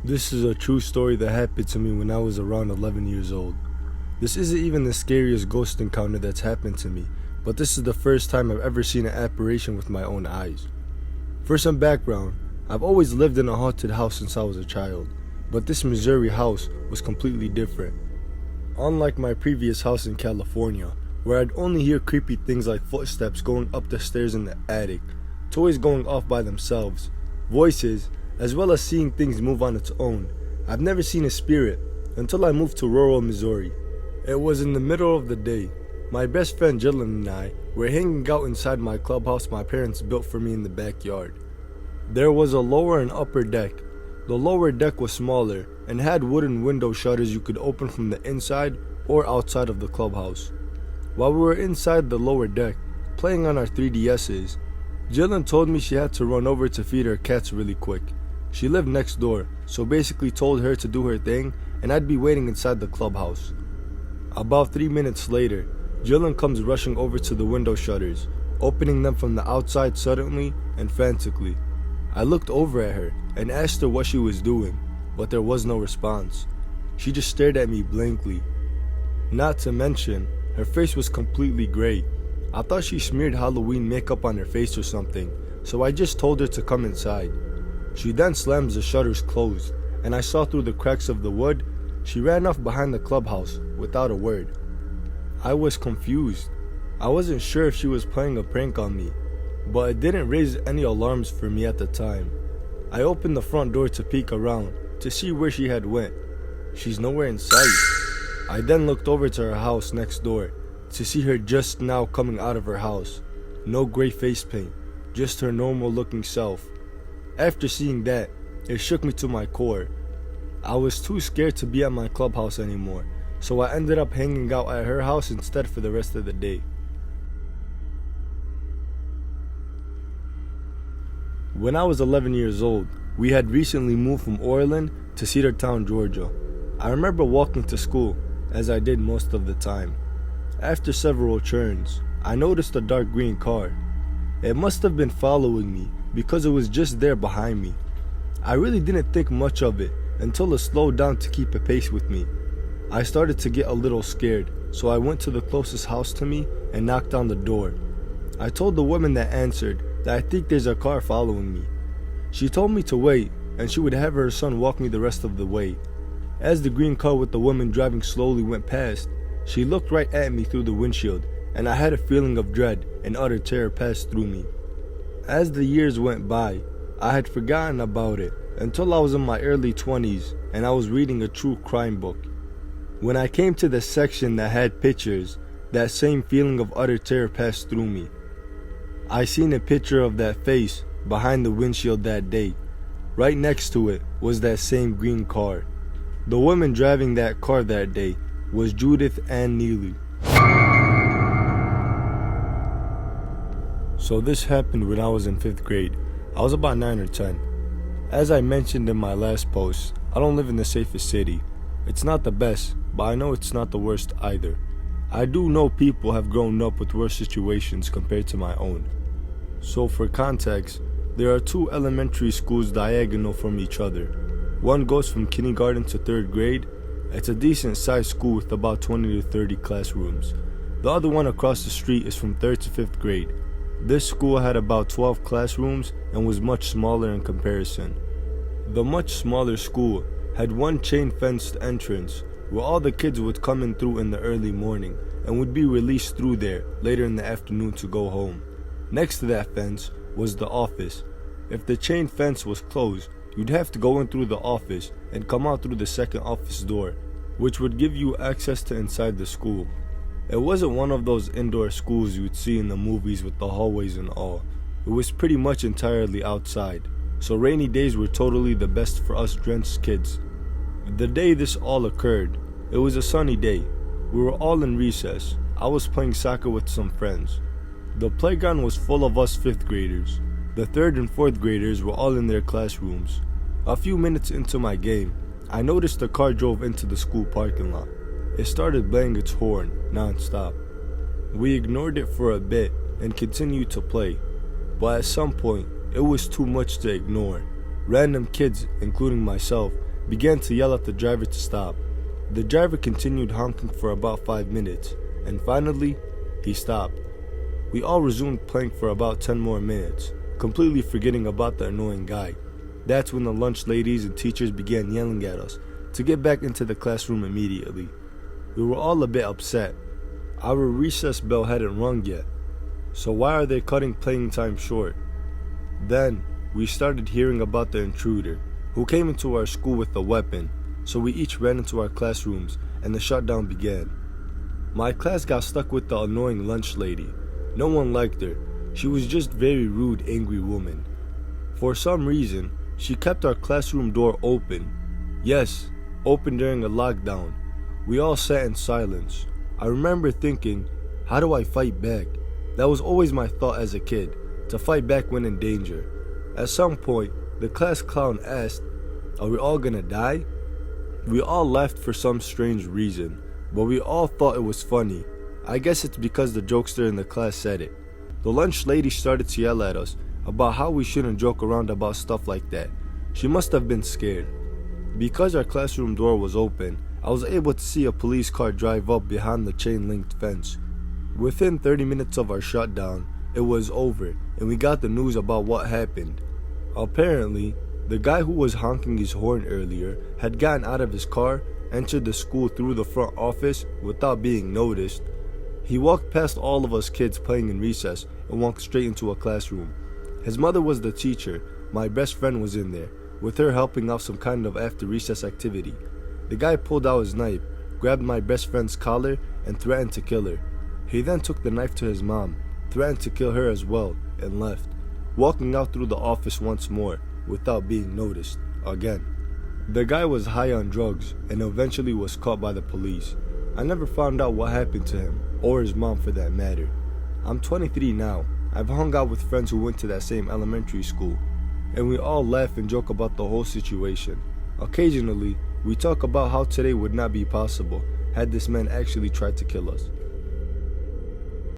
This is a true story that happened to me when I was around 11 years old. This isn't even the scariest ghost encounter that's happened to me, but this is the first time I've ever seen an apparition with my own eyes. For some background, I've always lived in a haunted house since I was a child, but this Missouri house was completely different. Unlike my previous house in California, where I'd only hear creepy things like footsteps going up the stairs in the attic, toys going off by themselves, voices, as well as seeing things move on its own, I've never seen a spirit until I moved to rural Missouri. It was in the middle of the day. My best friend Jillian and I were hanging out inside my clubhouse my parents built for me in the backyard. There was a lower and upper deck. The lower deck was smaller and had wooden window shutters you could open from the inside or outside of the clubhouse. While we were inside the lower deck, playing on our 3DS's, Jillian told me she had to run over to feed her cats really quick. She lived next door, so basically told her to do her thing and I'd be waiting inside the clubhouse. About 3 minutes later, Jillian comes rushing over to the window shutters, opening them from the outside suddenly and frantically. I looked over at her and asked her what she was doing, but there was no response. She just stared at me blankly. Not to mention, her face was completely gray. I thought she smeared Halloween makeup on her face or something, so I just told her to come inside. She then slams the shutters closed, and I saw through the cracks of the wood. She ran off behind the clubhouse without a word. I was confused. I wasn't sure if she was playing a prank on me, but it didn't raise any alarms for me at the time. I opened the front door to peek around to see where she had went. She's nowhere in sight. I then looked over to her house next door to see her just now coming out of her house. No gray face paint, just her normal looking self. After seeing that, it shook me to my core. I was too scared to be at my clubhouse anymore, so I ended up hanging out at her house instead for the rest of the day. When I was 11 years old, we had recently moved from Orland to Cedartown, Georgia. I remember walking to school, as I did most of the time. After several turns, I noticed a dark green car. It must have been following me because it was just there behind me. I really didn't think much of it until it slowed down to keep a pace with me. I started to get a little scared, so I went to the closest house to me and knocked on the door. I told the woman that answered that I think there's a car following me. She told me to wait and she would have her son walk me the rest of the way. As the green car with the woman driving slowly went past, she looked right at me through the windshield, and I had a feeling of dread and utter terror pass through me. As the years went by, I had forgotten about it until I was in my early 20s and I was reading a true crime book. When I came to the section that had pictures, that same feeling of utter terror passed through me. I seen a picture of that face behind the windshield that day. Right next to it was that same green car. The woman driving that car that day was Judith Ann Neely. So this happened when I was in 5th grade. I was about 9 or 10. As I mentioned in my last post, I don't live in the safest city. It's not the best, but I know it's not the worst either. I do know people have grown up with worse situations compared to my own. So for context, there are 2 elementary schools diagonal from each other. One goes from kindergarten to 3rd grade. It's a decent sized school with about 20 to 30 classrooms. The other one across the street is from 3rd to 5th grade. This school had about 12 classrooms and was much smaller in comparison. The much smaller school had one chain-fenced entrance where all the kids would come in through in the early morning and would be released through there later in the afternoon to go home. Next to that fence was the office. If the chain fence was closed, you'd have to go in through the office and come out through the second office door, which would give you access to inside the school. It wasn't one of those indoor schools you'd see in the movies with the hallways and all. It was pretty much entirely outside, so rainy days were totally the best for us drenched kids. The day this all occurred, it was a sunny day. We were all in recess. I was playing soccer with some friends. The playground was full of us 5th graders. The 3rd and 4th graders were all in their classrooms. A few minutes into my game, I noticed a car drove into the school parking lot. It started blaring its horn non-stop. We ignored it for a bit and continued to play, but at some point, it was too much to ignore. Random kids, including myself, began to yell at the driver to stop. The driver continued honking for about 5 minutes, and finally, he stopped. We all resumed playing for about 10 more minutes, completely forgetting about the annoying guy. That's when the lunch ladies and teachers began yelling at us to get back into the classroom immediately. We were all a bit upset. Our recess bell hadn't rung yet, so why are they cutting playing time short? Then, we started hearing about the intruder, who came into our school with a weapon, so we each ran into our classrooms and the shutdown began. My class got stuck with the annoying lunch lady. No one liked her. She was just a very rude, angry woman. For some reason, she kept our classroom door open. Yes, open during a lockdown. We all sat in silence. I remember thinking, how do I fight back? That was always my thought as a kid, to fight back when in danger. At some point, the class clown asked, "Are we all gonna die?" We all laughed for some strange reason, but we all thought it was funny. I guess it's because the jokester in the class said it. The lunch lady started to yell at us about how we shouldn't joke around about stuff like that. She must have been scared. Because our classroom door was open, I was able to see a police car drive up behind the chain-linked fence. Within 30 minutes of our shutdown, it was over and we got the news about what happened. Apparently, the guy who was honking his horn earlier had gotten out of his car, entered the school through the front office without being noticed. He walked past all of us kids playing in recess and walked straight into a classroom. His mother was the teacher. My best friend was in there, with her helping out some kind of after recess activity. The guy pulled out his knife, grabbed my best friend's collar, and threatened to kill her. He then took the knife to his mom, threatened to kill her as well, and left, walking out through the office once more without being noticed again. The guy was high on drugs and eventually was caught by the police. I never found out what happened to him, or his mom for that matter. I'm 23 now. I've hung out with friends who went to that same elementary school, and we all laugh and joke about the whole situation. Occasionally, we talk about how today would not be possible had this man actually tried to kill us.